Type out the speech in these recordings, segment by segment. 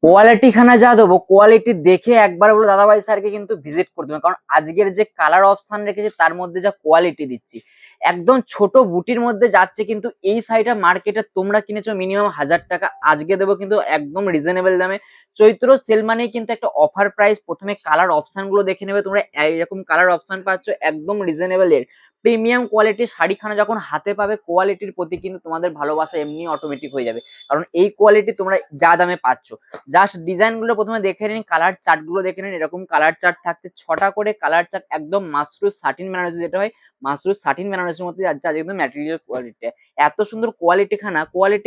Quality খানা যা দেবো, কোয়ালিটি দেখে একবার বলে দাদাভাই স্যারকে কিন্তু ভিজিট করতে হবে, কারণ আজকের যে কালার অপশন রেখেছে তার মধ্যে যা কোয়ালিটি দিচ্ছি, একদম ছোট বুটির মধ্যে যাচ্ছে। কিন্তু এই শাড়িটা মার্কেটে তোমরা কিনেছো মিনিমাম 1000 টাকা, আজকে দেবো কিন্তু একদম রিজনেবল দামে। চৈত্র সেল মানেই কিন্তু একটা অফার প্রাইস। প্রথমে কালার অপশন গুলো দেখে নেবে, তোমরা এরকম কালার অপশন পাচ্ছ একদম রিজনেবল এর। প্রিমিয়াম কোয়ালিটির শাড়িখানা যখন হাতে পাবে, কোয়ালিটির প্রতি কিন্তু তোমাদের ভালোবাসা এমনি অটোমেটিক হয়ে যাবে, কারণ এই কোয়ালিটি তোমরা যা দামে পাচ্ছ। জাস্ট ডিজাইন গুলো প্রথমে দেখে নিন, কালার চার্ট গুলো দেখে নিন। এরকম কালার চার্ট থাকছে 6টা করে কালার চার্ট, একদম মাশরুম সাটিন বেনারসি, যেটা হয় মাশরুম সাটিন বেনারসির মধ্যে যাচ্ছে আজ একদম ম্যাটেরিয়াল কোয়ালিটি। এত সুন্দর কোয়ালিটি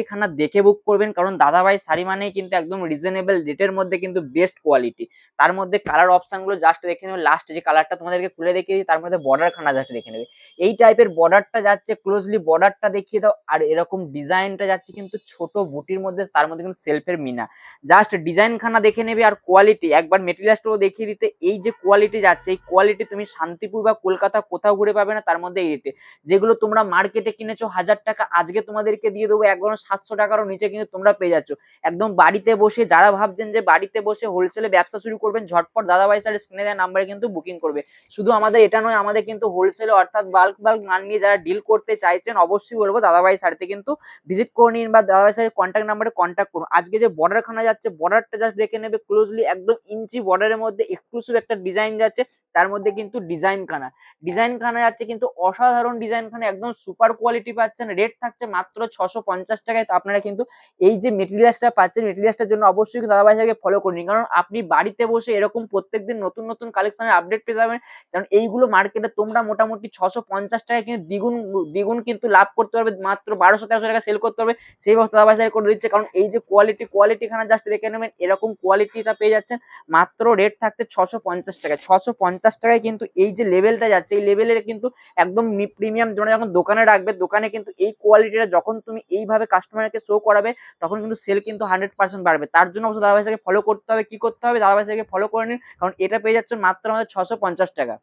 খানা দেখে বুক করবেন, কারণ দাদাভাই শাড়ি মানেই কিন্তু একদম রিজনেবল রেটের মধ্যে কিন্তু বেস্ট কোয়ালিটি। তার মধ্যে কালার অপশন গুলো জাস্ট দেখে নেবে। লাস্ট যে কালারটা তোমাদেরকে খুলে দেখিয়ে দিই, তার মধ্যে বর্ডার খানা জাস্ট দেখে নেবে। এই টাইপের বর্ডারটা যাচ্ছে, ক্লোজলি বর্ডারটা দেখিয়ে দাও। আর এরকম ডিজাইনটা যাচ্ছে কিন্তু ছোট বুটির মধ্যে, তার মধ্যে কিন্তু সেলফের মিনা। জাস্ট ডিজাইন খানা দেখে নেবে। আর কোয়ালিটি একবার মেটেরিয়ালসটাও দেখিয়ে দিতে, এই যে কোয়ালিটি যাচ্ছে, এই কোয়ালিটি তুমি শান্তিপুর বা কলকাতা কোথাও ঘুরে পাবে না, তার মধ্যে এই রেটে। যেগুলো তোমরা মার্কেটে কিনেছো 1000 টাকা, আজকে তোমাদেরকে দিয়ে দেবো একবার 700 টাকারও নিচে কিন্তু তোমরা পেয়ে যাচ্ছ। একদম বাড়িতে বসে, যারা ভাবছেন যে বাড়িতে বসে হোলসেলে ব্যবসা শুরু করবেন, ঝটপট দাদাভাই স্যার স্ক্রিনে দেওয়া নাম্বারে কিন্তু বুকিং করবে। শুধু আমাদের এটা নয়, আমাদের কিন্তু হোলসেলে অর্থাৎ বাল্ক মাল নিয়ে যারা ডিল করতে চাইছেন, অবশ্যই বলবো দাদাভাই স্যারতে কিন্তু ভিজিট করে নিন বা দাদাভাই স্যারের কন্ট্যাক্ট নাম্বারে কন্ট্যাক্ট করুন। আজকে যে বর্ডার খানা যাচ্ছে, বর্ডারটা জাস্ট দেখে নেবে ক্লোজলি, একদম ইঞ্চি বর্ডারের মধ্যে এক্সক্লুসিভ একটা ডিজাইন যাচ্ছে। তার মধ্যে কিন্তু ডিজাইন খানা যাচ্ছে কিন্তু অসাধারণ ডিজাইন খানা, একদম সুপার কোয়ালিটি পাচ্ছেন। রেট থাকছে মাত্র 650 টাকায়। তো আপনারা কিন্তু এই যে মেটেরিয়ালসটা পাচ্ছেন, মেটেরিয়ালসটার জন্য অবশ্যই কিন্তু দাদাভাই স্যারকে ফলো করে নিন, কারণ আপনি বাড়িতে বসে এরকম প্রত্যেকদিন নতুন নতুন কালেকশনের আপডেট পেয়ে যাবেন। কারণ এইগুলো মার্কেটে তোমরা মোটামুটি 650 টাকায় কিন্তু দ্বিগুণ দ্বিগুণ কিন্তু লাভ করতে পারবে, মাত্র 1200-1300 টাকা সেল করতে পারবে। সেই বছর দাদা ভাই করে দিচ্ছে, কারণ এই যে কোয়ালিটি খানা জাস্ট দেখে নেবেন, এরকম কোয়ালিটিটা পেয়ে যাচ্ছেন। মাত্র রেট থাকতে 650 টাকায়। 650 টাকায় কিন্তু এই যে লেভেলটা যাচ্ছে, এই লেভেলের কিন্তু একদম প্রিমিয়াম। তোমরা যখন দোকানে রাখবে, দোকানে কিন্তু এই কোয়ালিটিটা যখন তুমি এইভাবে কাস্টমারকে শো করাবে, তখন কিন্তু সেল কিন্তু 100% বাড়বে। তার জন্য অবশ্যই দাদা ভাই ফলো করতে হবে। কি করতে হবে, দাদা ভাই ফলো করে নিন, কারণ এটা পেয়ে যাচ্ছেন মাত্র আমাদের 650 টাকা।